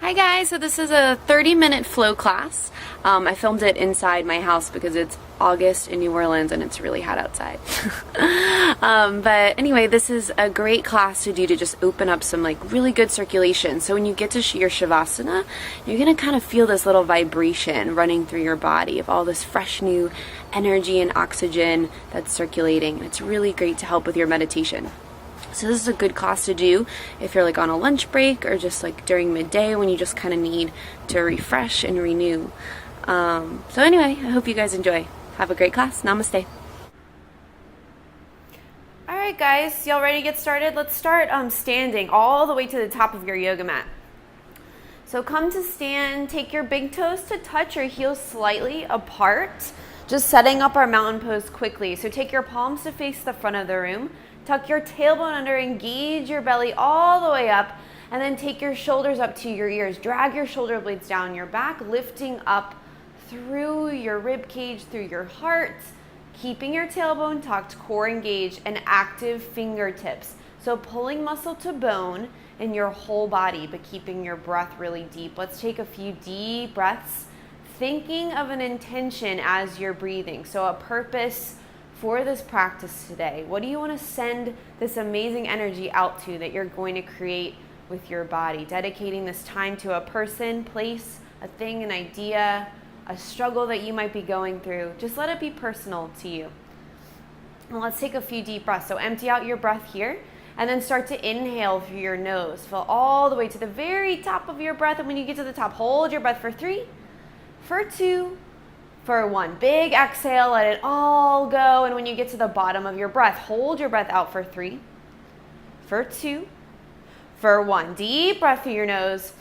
Hi guys, so this is a 30-minute flow class. I filmed it inside my house because it's August in New Orleans and it's really hot outside. But anyway, this is a great class to do to just open up some really good circulation. So when you get to your Shavasana, you're going to kind of feel this little vibration running through your body of all this fresh new energy and oxygen that's circulating. It's really great to help with your meditation. So this is a good class to do if you're on a lunch break or just during midday when you just kind of need to refresh and renew. So anyway, I hope you guys enjoy. Have a great class. Namaste. Alright guys, y'all ready to get started? Let's start standing all the way to the top of your yoga mat. So come to stand, take your big toes to touch your heels slightly apart, just setting up our mountain pose quickly. So take your palms to face the front of the room. Tuck your tailbone under, engage your belly all the way up, and then take your shoulders up to your ears. Drag your shoulder blades down your back, lifting up through your rib cage, through your heart, keeping your tailbone tucked, core engaged, and active fingertips. So pulling muscle to bone in your whole body, but keeping your breath really deep. Let's take a few deep breaths, thinking of an intention as you're breathing. So a purpose for this practice today. What do you want to send this amazing energy out to that you're going to create with your body? Dedicating this time to a person, place, a thing, an idea, a struggle that you might be going through. Just let it be personal to you. And let's take a few deep breaths. So empty out your breath here and then start to inhale through your nose. Fill all the way to the very top of your breath. And when you get to the top, hold your breath for 3, for 2, for 1. Big exhale, let it all go. And when you get to the bottom of your breath, hold your breath out for 3, for 2, for 1. Deep breath through your nose.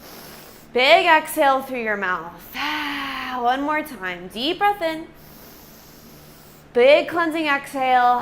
Big exhale through your mouth. One more time. Deep breath in. Big cleansing exhale.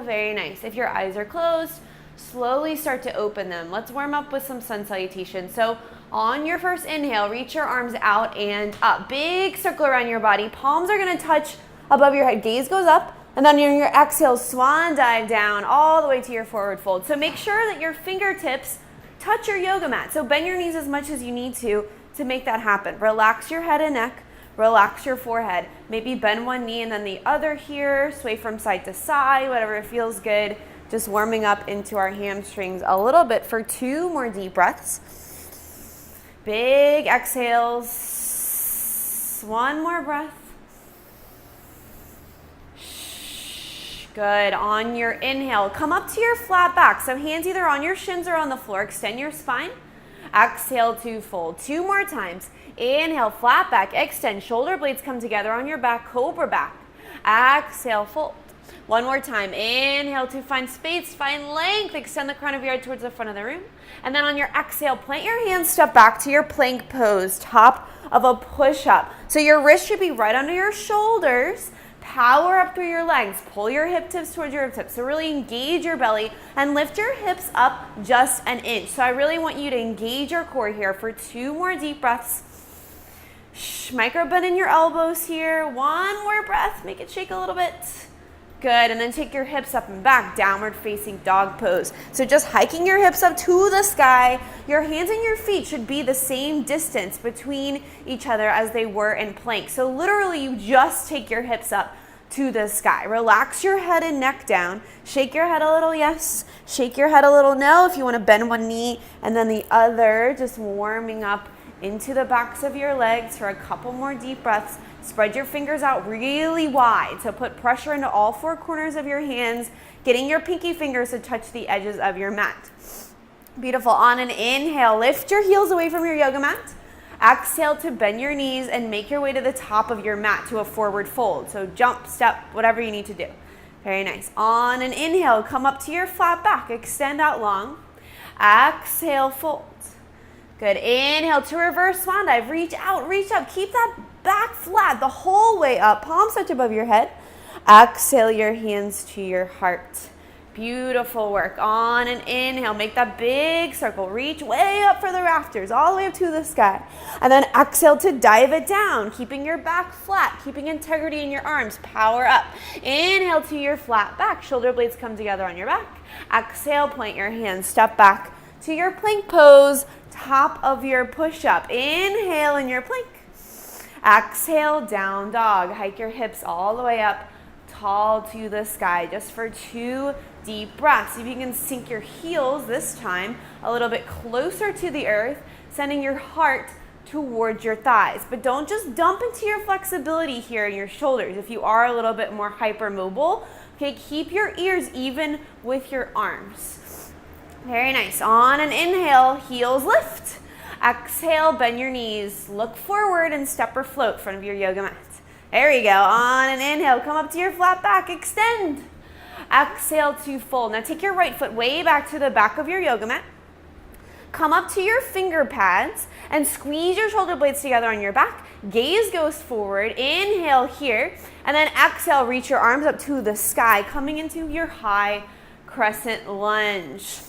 Very nice. If your eyes are closed, slowly start to open them. Let's warm up with some sun salutation. So on your first inhale, reach your arms out and up. Big circle around your body. Palms are going to touch above your head. Gaze goes up. And then on your exhale, swan dive down all the way to your forward fold. So make sure that your fingertips touch your yoga mat. So bend your knees as much as you need to make that happen. Relax your head and neck. Relax your forehead. Maybe bend one knee and then the other here. Sway from side to side, whatever feels good. Just warming up into our hamstrings a little bit for 2 more deep breaths. Big exhales. 1 more breath. Good. On your inhale, come up to your flat back. So hands either on your shins or on the floor. Extend your spine. Exhale to fold. 2 more times. Inhale, flat back. Extend. Shoulder blades come together on your back. Cobra back. Exhale, fold. 1 more time. Inhale to find space, find length. Extend the crown of your head towards the front of the room. And then on your exhale, plant your hands, step back to your plank pose, top of a push-up. So your wrist should be right under your shoulders. Power up through your legs. Pull your hip tips towards your hip tips. So really engage your belly and lift your hips up just an inch. So I really want you to engage your core here for 2 more deep breaths. Micro bend in your elbows here. 1 more breath. Make it shake a little bit. Good, and then take your hips up and back, downward facing dog pose. So just hiking your hips up to the sky. Your hands and your feet should be the same distance between each other as they were in plank. So literally you just take your hips up to the sky. Relax your head and neck down. Shake your head a little, yes. Shake your head a little, no. If you want to bend one knee and then the other, just warming up into the backs of your legs for a couple more deep breaths. Spread your fingers out really wide to put pressure into all 4 corners of your hands, getting your pinky fingers to touch the edges of your mat. Beautiful. On an inhale, lift your heels away from your yoga mat. Exhale to bend your knees and make your way to the top of your mat to a forward fold. So jump, step, whatever you need to do. Very nice. On an inhale, come up to your flat back. Extend out long. Exhale, fold. Good. Inhale to reverse swan dive. Reach out, reach up. Keep that back flat the whole way up. Palms touch above your head. Exhale your hands to your heart. Beautiful work. On an inhale, make that big circle. Reach way up for the rafters, all the way up to the sky. And then exhale to dive it down, keeping your back flat, keeping integrity in your arms. Power up. Inhale to your flat back. Shoulder blades come together on your back. Exhale, plant your hands, step back to your plank pose. top of your push-up. Inhale in your plank. Exhale, down dog. Hike your hips all the way up, tall to the sky, just for 2 deep breaths. See if you can sink your heels this time a little bit closer to the earth, sending your heart towards your thighs. But don't just dump into your flexibility here in your shoulders. If you are a little bit more hypermobile, okay, keep your ears even with your arms. Very nice. On an inhale, heels lift. Exhale, bend your knees. Look forward and step or float in front of your yoga mat. There you go. On an inhale, come up to your flat back, extend. Exhale to fold. Now take your right foot way back to the back of your yoga mat. Come up to your finger pads and squeeze your shoulder blades together on your back. Gaze goes forward. Inhale here. And then exhale, reach your arms up to the sky, coming into your high crescent lunge.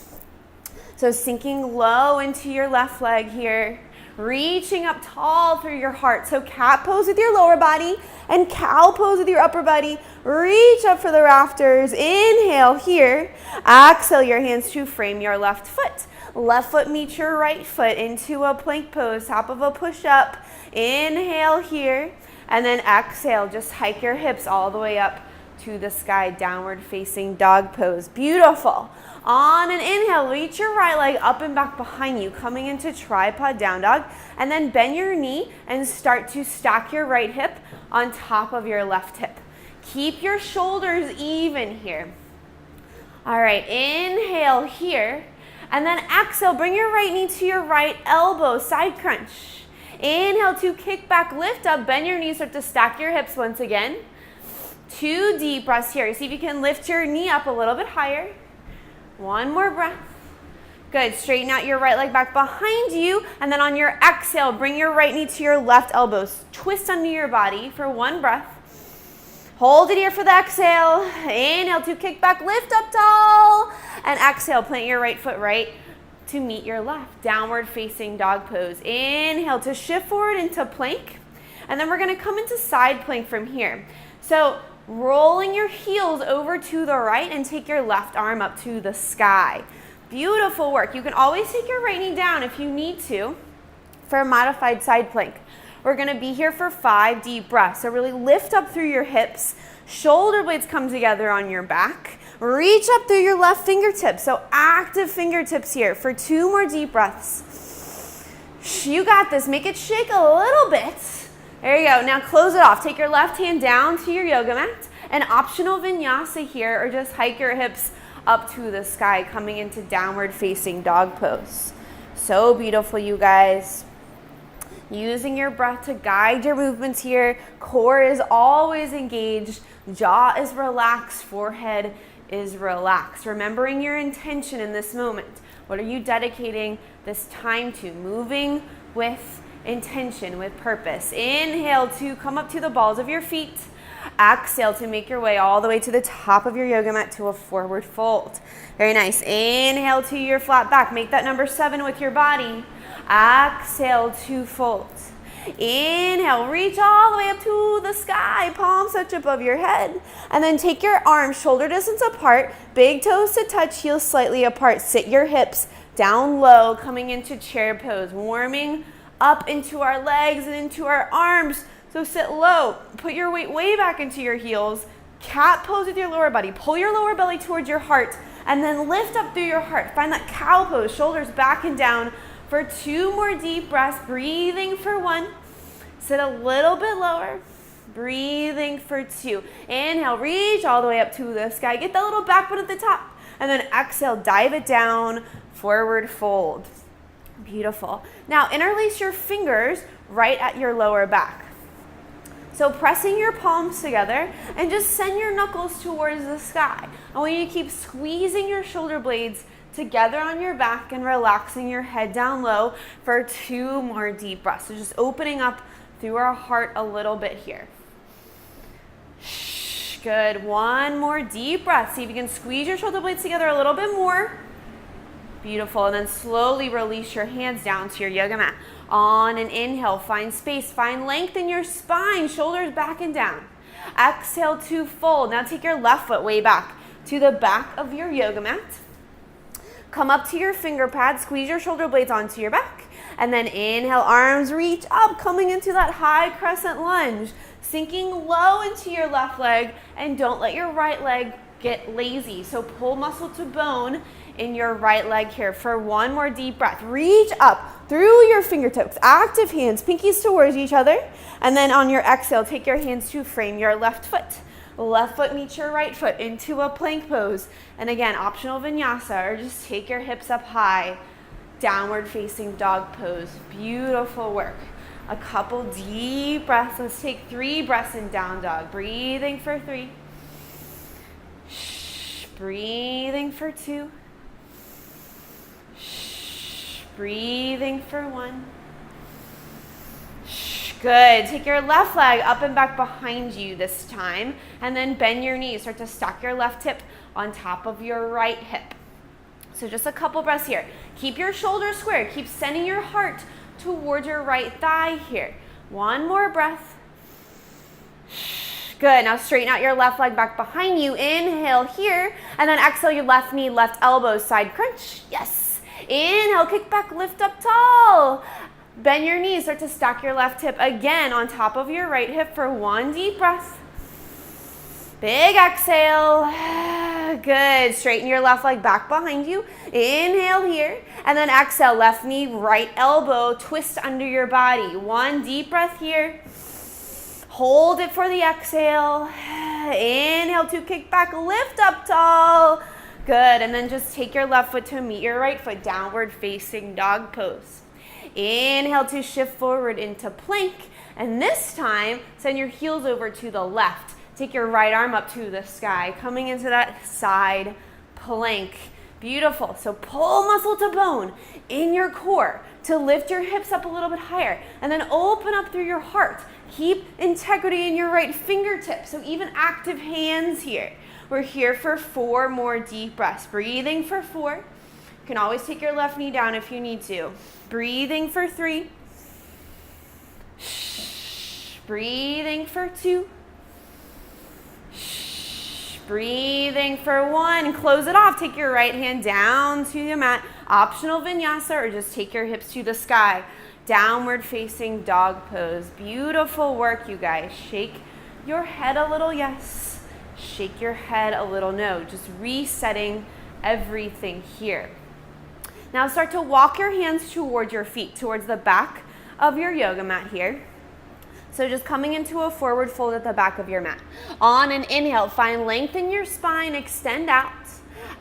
So sinking low into your left leg here. Reaching up tall through your heart. So cat pose with your lower body and cow pose with your upper body. Reach up for the rafters. Inhale here. Exhale your hands to frame your left foot. Left foot meets your right foot into a plank pose, top of a push-up. Inhale here. And then exhale, just hike your hips all the way up to the sky, downward facing dog pose. Beautiful. On an inhale, reach your right leg up and back behind you, coming into tripod down dog. And then bend your knee and start to stack your right hip on top of your left hip. Keep your shoulders even here. All right, inhale here. And then exhale, bring your right knee to your right elbow, side crunch. Inhale to kick back, lift up, bend your knees, start to stack your hips once again. 2 deep breaths here. See if you can lift your knee up a little bit higher. 1 more breath. Good. Straighten out your right leg back behind you. And then on your exhale, bring your right knee to your left elbow. Twist under your body for 1 breath. Hold it here for the exhale. Inhale to kick back, lift up tall. And exhale, plant your right foot right to meet your left. Downward facing dog pose. Inhale to shift forward into plank. And then we're going to come into side plank from here. So rolling your heels over to the right and take your left arm up to the sky. Beautiful work. You can always take your right knee down if you need to for a modified side plank. We're going to be here for 5 deep breaths. So really lift up through your hips. Shoulder blades come together on your back. Reach up through your left fingertips. So active fingertips here for 2 more deep breaths. You got this. Make it shake a little bit. There you go. Now close it off. Take your left hand down to your yoga mat. An optional vinyasa here, or just hike your hips up to the sky, coming into downward facing dog pose. So beautiful, you guys. Using your breath to guide your movements here. Core is always engaged. Jaw is relaxed. Forehead is relaxed. Remembering your intention in this moment. What are you dedicating this time to? Moving with intention, with purpose. Inhale to come up to the balls of your feet. Exhale to make your way all the way to the top of your yoga mat to a forward fold. Very nice. Inhale to your flat back. Make that number 7 with your body. Exhale to fold. Inhale, reach all the way up to the sky, palms touch above your head. And then take your arms shoulder distance apart, big toes to touch, heels slightly apart. Sit your hips down low, coming into chair pose, warming up into our legs and into our arms. So sit low, put your weight way back into your heels, cat pose with your lower body. Pull your lower belly towards your heart and then lift up through your heart. Find that cow pose, shoulders back and down for 2 more deep breaths. Breathing for 1. Sit a little bit lower. Breathing for 2. Inhale, reach all the way up to the sky. Get that little back bend at the top. And then exhale, dive it down, forward fold. Beautiful. Now interlace your fingers right at your lower back. So pressing your palms together and just send your knuckles towards the sky. I want you to keep squeezing your shoulder blades together on your back and relaxing your head down low for 2 more deep breaths. So just opening up through our heart a little bit here. Good. 1 more deep breath. See if you can squeeze your shoulder blades together a little bit more. Beautiful. And then slowly release your hands down to your yoga mat. On an inhale, find space, find length in your spine, shoulders back and down. Exhale to fold. Now take your left foot way back to the back of your yoga mat. Come up to your finger pad, squeeze your shoulder blades onto your back. And then inhale, arms reach up, coming into that high crescent lunge. Sinking low into your left leg, and don't let your right leg get lazy. So pull muscle to bone in your right leg here for one more deep breath. Reach up through your fingertips, active hands, pinkies towards each other. And then on your exhale, take your hands to frame your left foot. Left foot meets your right foot into a plank pose. And again, optional vinyasa, or just take your hips up high, downward facing dog pose. Beautiful work. A couple deep breaths. Let's take 3 breaths in down dog. Breathing for 3. Breathing for 2. Breathing for 1. Good. Take your left leg up and back behind you this time, and then bend your knees. Start to stack your left hip on top of your right hip. So just a couple breaths here. Keep your shoulders square. Keep sending your heart towards your right thigh here. One more breath. Good. Now straighten out your left leg back behind you. Inhale here, and then exhale your left knee, left elbow, side crunch. Yes. Inhale, kick back, lift up tall. Bend your knees, start to stack your left hip again on top of your right hip for 1 deep breath. Big exhale. Good. Straighten your left leg back behind you. Inhale here, and then exhale, left knee, right elbow, twist under your body. 1 deep breath here. Hold it for the exhale. Inhale to kick back, lift up tall. Good, and then just take your left foot to meet your right foot, downward facing dog pose. Inhale to shift forward into plank, and this time, send your heels over to the left. Take your right arm up to the sky, coming into that side plank. Beautiful. So pull muscle to bone in your core to lift your hips up a little bit higher, and then open up through your heart. Keep integrity in your right fingertips, so even active hands here. We're here for 4 more deep breaths. Breathing for 4. You can always take your left knee down if you need to. Breathing for 3. Breathing for 2. Breathing for 1. Close it off. Take your right hand down to your mat. Optional vinyasa, or just take your hips to the sky. Downward facing dog pose. Beautiful work, you guys. Shake your head a little, yes. Shake your head a little, no. Just resetting everything here. Now start to walk your hands towards your feet, towards the back of your yoga mat here. So just coming into a forward fold at the back of your mat. On an inhale, find length in your spine, extend out.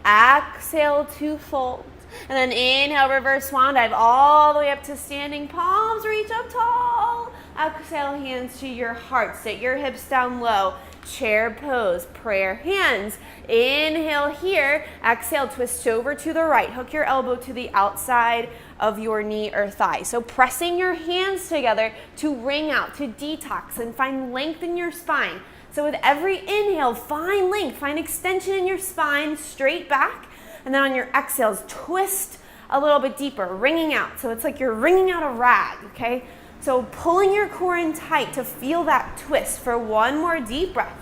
Exhale to fold. And then inhale, reverse swan dive all the way up to standing. Palms reach up tall. Exhale, hands to your heart. Sit your hips down low. Chair pose, prayer hands. Inhale here. Exhale, twist over to the right. Hook your elbow to the outside of your knee or thigh. So pressing your hands together to wring out, to detox, and find length in your spine. So with every inhale, find length, find extension in your spine, straight back. And then on your exhales, twist a little bit deeper, wringing out. So it's like you're wringing out a rag, okay? So pulling your core in tight to feel that twist for 1 more deep breath.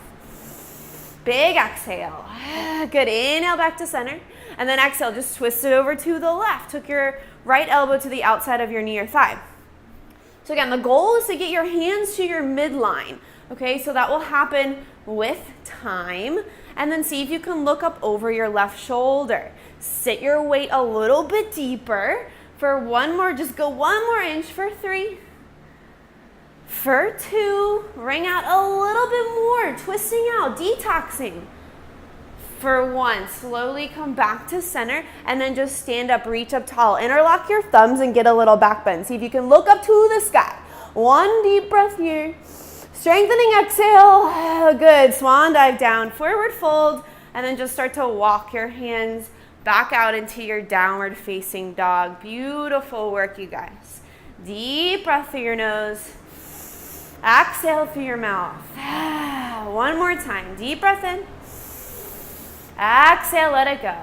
Big exhale. Good. Inhale back to center. And then exhale, just twist it over to the left. Hook your right elbow to the outside of your knee or thigh. So again, the goal is to get your hands to your midline. Okay, so that will happen with time. And then see if you can look up over your left shoulder. Sit your weight a little bit deeper. For 1 more, just go 1 more inch for 3. For 2, wring out a little bit more, twisting out, detoxing. For 1, slowly come back to center, and then just stand up, reach up tall. Interlock your thumbs and get a little back bend. See if you can look up to the sky. 1 deep breath here. Strengthening exhale. Good. Swan dive down, forward fold, and then just start to walk your hands back out into your downward facing dog. Beautiful work, you guys. Deep breath through your nose. Exhale through your mouth. 1 more time. Deep breath in. Exhale, let it go.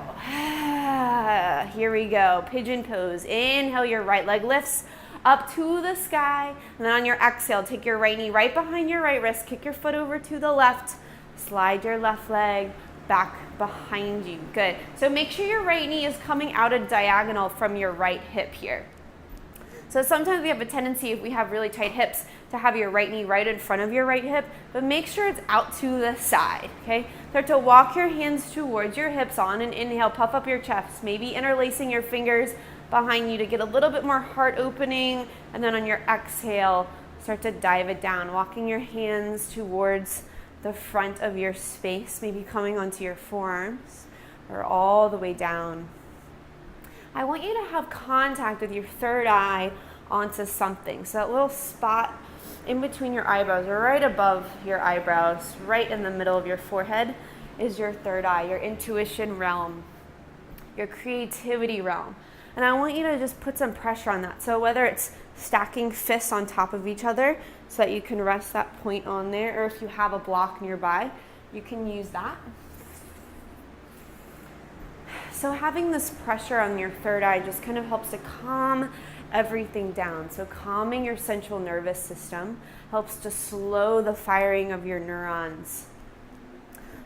Here we go. Pigeon pose. Inhale, your right leg lifts up to the sky. And then on your exhale, take your right knee right behind your right wrist. Kick your foot over to the left. Slide your left leg back behind you. Good. So make sure your right knee is coming out a diagonal from your right hip here. So sometimes we have a tendency, if we have really tight hips, to have your right knee right in front of your right hip, but make sure it's out to the side, okay? Start to walk your hands towards your hips. On an inhale, puff up your chest, maybe interlacing your fingers behind you to get a little bit more heart opening, and then on your exhale, start to dive it down, walking your hands towards the front of your space, maybe coming onto your forearms or all the way down. I want you to have contact with your third eye onto something. So that little spot in between your eyebrows, or right above your eyebrows, right in the middle of your forehead, is your third eye, your intuition realm, your creativity realm. And I want you to just put some pressure on that. So whether it's stacking fists on top of each other so that you can rest that point on there, or if you have a block nearby, you can use that. So having this pressure on your third eye just kind of helps to calm everything down. So calming your central nervous system helps to slow the firing of your neurons,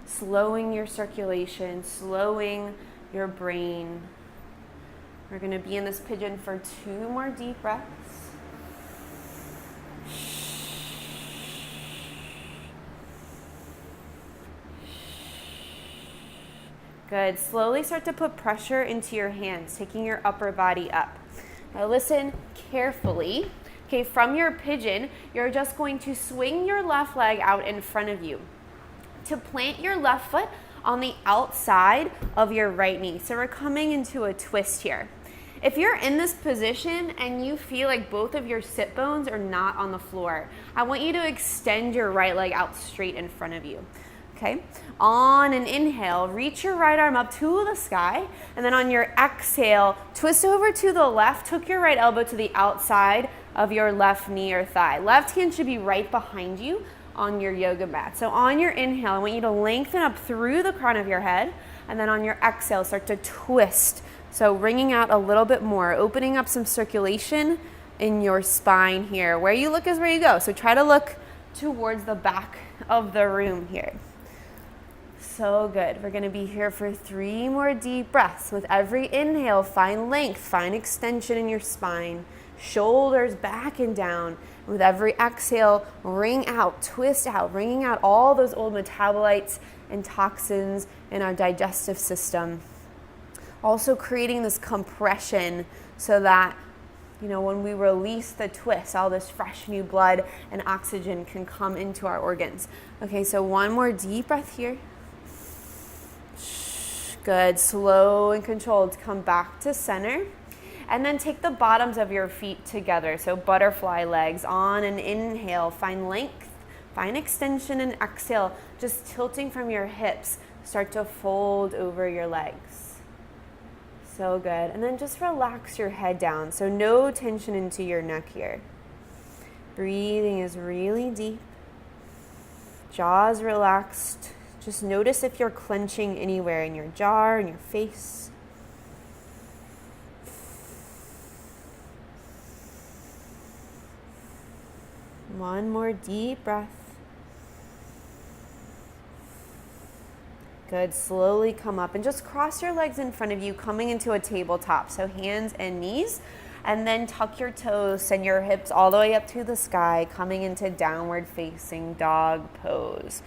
slowing your circulation, slowing your brain. We're going to be in this pigeon for 2 more deep breaths. Good. Slowly start to put pressure into your hands, taking your upper body up. Now listen carefully. Okay, from your pigeon, you're just going to swing your left leg out in front of you to plant your left foot on the outside of your right knee. So we're coming into a twist here. If you're in this position and you feel like both of your sit bones are not on the floor, I want you to extend your right leg out straight in front of you. Okay, on an inhale, reach your right arm up to the sky, and then on your exhale, twist over to the left, hook your right elbow to the outside of your left knee or thigh. Left hand should be right behind you on your yoga mat. So on your inhale, I want you to lengthen up through the crown of your head, and then on your exhale, start to twist. So wringing out a little bit more, opening up some circulation in your spine here. Where you look is where you go. So try to look towards the back of the room here. So good. We're going to be here for 3 more deep breaths. With every inhale, find length, find extension in your spine, shoulders back and down. With every exhale, wring out, twist out, wringing out all those old metabolites and toxins in our digestive system. Also creating this compression so that, when we release the twist, all this fresh new blood and oxygen can come into our organs. Okay, so 1 more deep breath here. Good. Slow and controlled. Come back to center. And then take the bottoms of your feet together. So butterfly legs. On an inhale, find length, find extension, and exhale. Just tilting from your hips. Start to fold over your legs. So good. And then just relax your head down. So no tension into your neck here. Breathing is really deep. Jaws relaxed. Just notice if you're clenching anywhere in your jaw or in your face. One more deep breath. Good. Slowly come up and just cross your legs in front of you, coming into a tabletop. So hands and knees, and then tuck your toes, send your hips all the way up to the sky, coming into downward facing dog pose.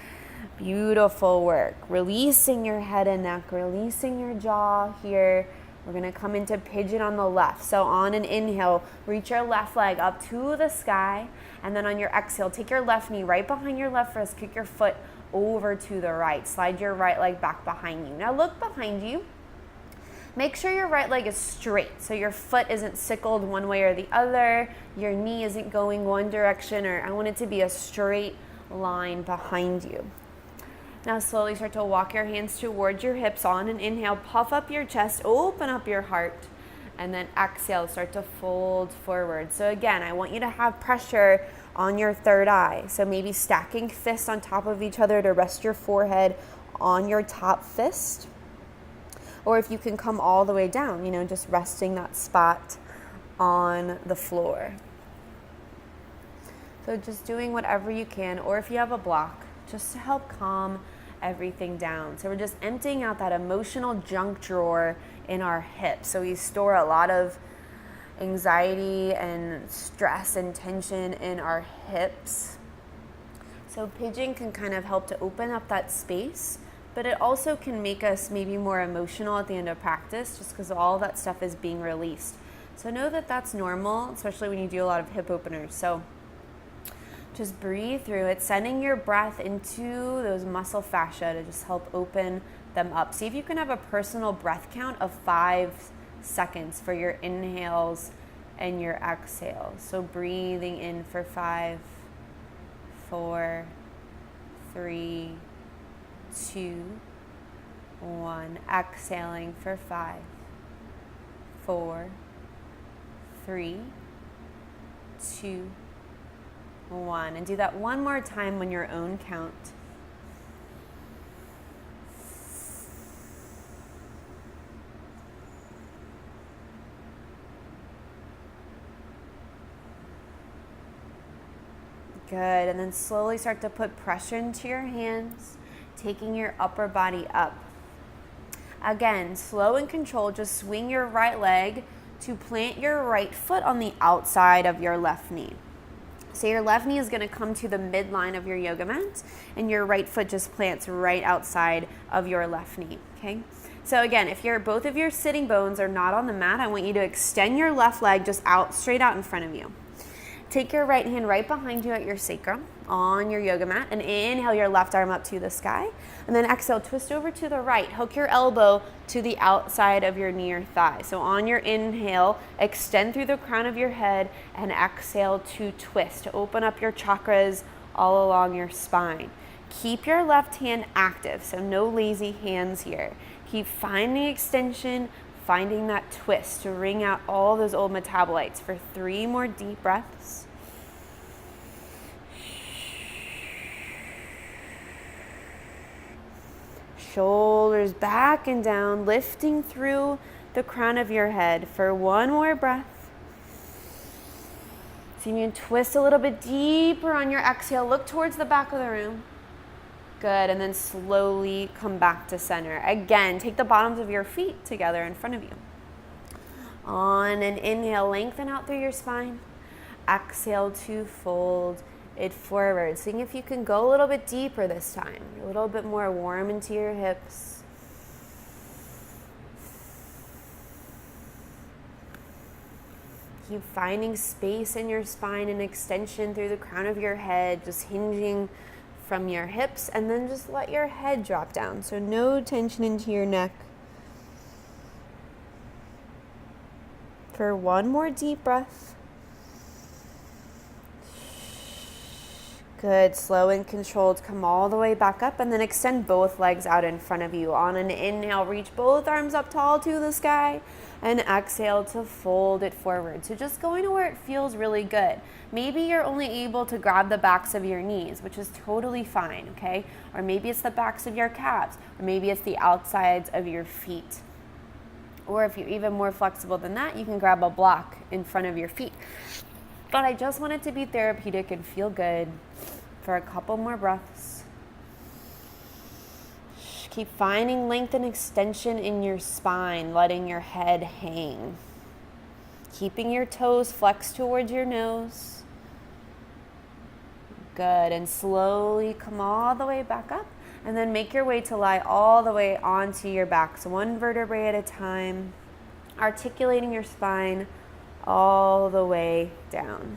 Beautiful work. Releasing your head and neck, releasing your jaw here. We're going to come into pigeon on the left. So on an inhale, reach your left leg up to the sky. And then on your exhale, take your left knee right behind your left wrist, kick your foot over to the right. Slide your right leg back behind you. Now look behind you. Make sure your right leg is straight. So your foot isn't sickled one way or the other. Your knee isn't going one direction, or I want it to be a straight line behind you. Now slowly start to walk your hands towards your hips. On an inhale, puff up your chest, open up your heart, and then exhale, start to fold forward. So again, I want you to have pressure on your third eye. So maybe stacking fists on top of each other to rest your forehead on your top fist. Or if you can come all the way down, just resting that spot on the floor. So just doing whatever you can, or if you have a block, just to help calm everything down. So we're just emptying out that emotional junk drawer in our hips. So we store a lot of anxiety and stress and tension in our hips. So pigeon can kind of help to open up that space, but it also can make us maybe more emotional at the end of practice just because all that stuff is being released. So know that that's normal, especially when you do a lot of hip openers. So just breathe through it, sending your breath into those muscle fascia to just help open them up. See if you can have a personal breath count of 5 seconds for your inhales and your exhales. So breathing in for 5, 4, 3, 2, 1. Exhaling for 5, 4, 3, 2, 1. And do that one more time on your own count. Good, and then slowly start to put pressure into your hands, taking your upper body up. Again, slow and controlled, just swing your right leg to plant your right foot on the outside of your left knee. So your left knee is going to come to the midline of your yoga mat, and your right foot just plants right outside of your left knee, okay? So again, if both of your sitting bones are not on the mat, I want you to extend your left leg just out, straight out in front of you. Take your right hand right behind you at your sacrum on your yoga mat, and inhale your left arm up to the sky, and then exhale, twist over to the right. Hook your elbow to the outside of your knee or thigh. So on your inhale, extend through the crown of your head, and exhale to twist, to open up your chakras all along your spine. Keep your left hand active, so no lazy hands here. Keep finding extension, finding that twist to wring out all those old metabolites for 3 more deep breaths. Shoulders back and down, lifting through the crown of your head for 1 more breath. See if you can twist a little bit deeper on your exhale. Look towards the back of the room. Good, and then slowly come back to center. Again, take the bottoms of your feet together in front of you. On an inhale, lengthen out through your spine. Exhale to fold it forward. Seeing if you can go a little bit deeper this time. A little bit more warm into your hips. Keep finding space in your spine and extension through the crown of your head, just hinging from your hips, and then just let your head drop down. So no tension into your neck. For 1 more deep breath. Good, slow and controlled. Come all the way back up, and then extend both legs out in front of you. On an inhale, reach both arms up tall to the sky, and exhale to fold it forward. So just going to where it feels really good. Maybe you're only able to grab the backs of your knees, which is totally fine, okay? Or maybe it's the backs of your calves, or maybe it's the outsides of your feet. Or if you're even more flexible than that, you can grab a block in front of your feet. But I just want it to be therapeutic and feel good for a couple more breaths. Keep finding length and extension in your spine, letting your head hang. Keeping your toes flexed towards your nose. Good, and slowly come all the way back up, and then make your way to lie all the way onto your back. So 1 vertebrae at a time, articulating your spine all the way down.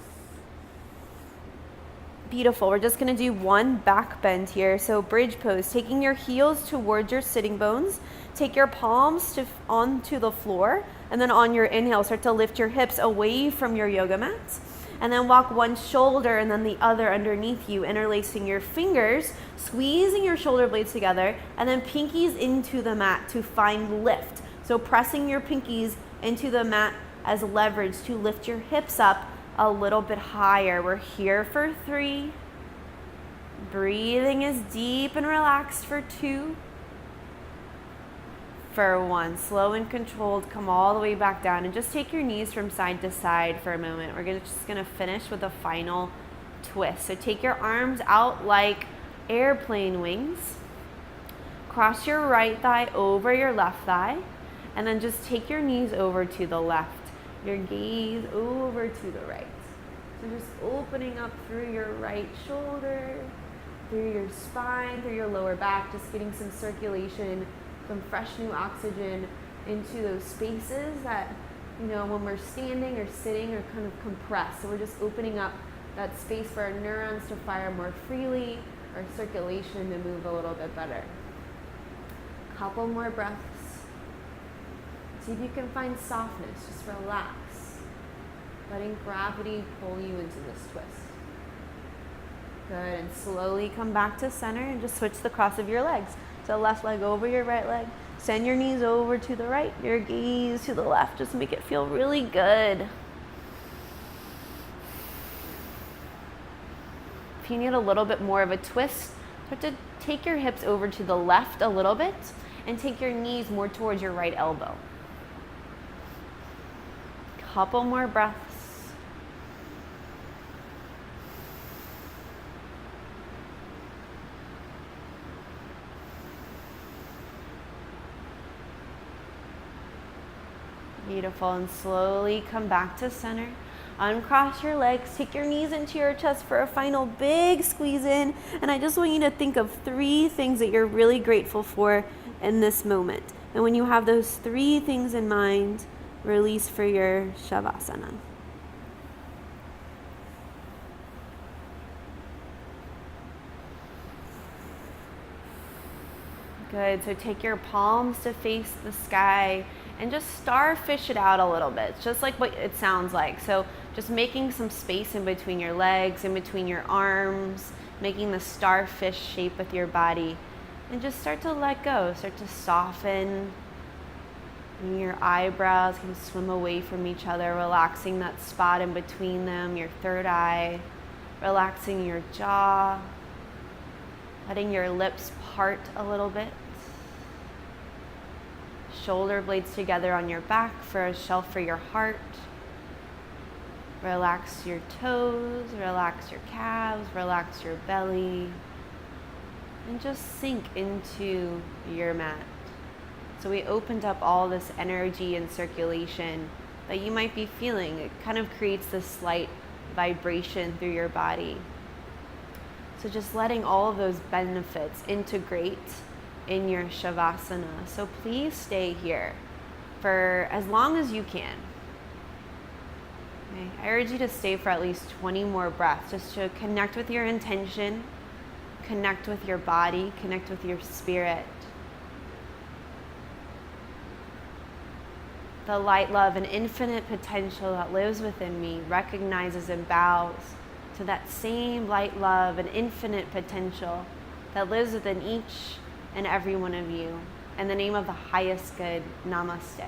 Beautiful. We're just going to do 1 back bend here. So bridge pose, taking your heels towards your sitting bones. Take your palms onto the floor, and then on your inhale, start to lift your hips away from your yoga mats. And then walk one shoulder and then the other underneath you, interlacing your fingers, squeezing your shoulder blades together, and then pinkies into the mat to find lift. So pressing your pinkies into the mat as leverage to lift your hips up a little bit higher. We're here for 3. Breathing is deep and relaxed for 2. For 1. Slow and controlled, come all the way back down, and just take your knees from side to side for a moment. We're just gonna finish with a final twist. So take your arms out like airplane wings. Cross your right thigh over your left thigh, and then just take your knees over to the left. your gaze over to the right. So just opening up through your right shoulder, through your spine, through your lower back, just getting some circulation, some fresh new oxygen into those spaces that, when we're standing or sitting are kind of compressed. So we're just opening up that space for our neurons to fire more freely, our circulation to move a little bit better. Couple more breaths. See if you can find softness. Just relax. Letting gravity pull you into this twist. Good, and slowly come back to center and just switch the cross of your legs. So left leg over your right leg. Send your knees over to the right, your gaze to the left. Just make it feel really good. If you need a little bit more of a twist, start to take your hips over to the left a little bit and take your knees more towards your right elbow. Couple more breaths. Beautiful, and slowly come back to center. Uncross your legs, take your knees into your chest for a final big squeeze in. And I just want you to think of 3 things that you're really grateful for in this moment. And when you have those 3 things in mind, release for your Shavasana. Good, so take your palms to face the sky and just starfish it out a little bit, just like what it sounds like. So just making some space in between your legs, in between your arms, making the starfish shape with your body. And just start to let go, start to soften. And your eyebrows can swim away from each other, relaxing that spot in between them, your third eye, relaxing your jaw, letting your lips part a little bit. Shoulder blades together on your back for a shelf for your heart. Relax your toes, relax your calves, relax your belly, and just sink into your mat. So we opened up all this energy and circulation that you might be feeling. It kind of creates this slight vibration through your body. So just letting all of those benefits integrate in your Shavasana. So please stay here for as long as you can. Okay. I urge you to stay for at least 20 more breaths, just to connect with your intention, connect with your body, connect with your spirit. The light, love, and infinite potential that lives within me recognizes and bows to that same light, love, and infinite potential that lives within each and every one of you. In the name of the highest good, namaste.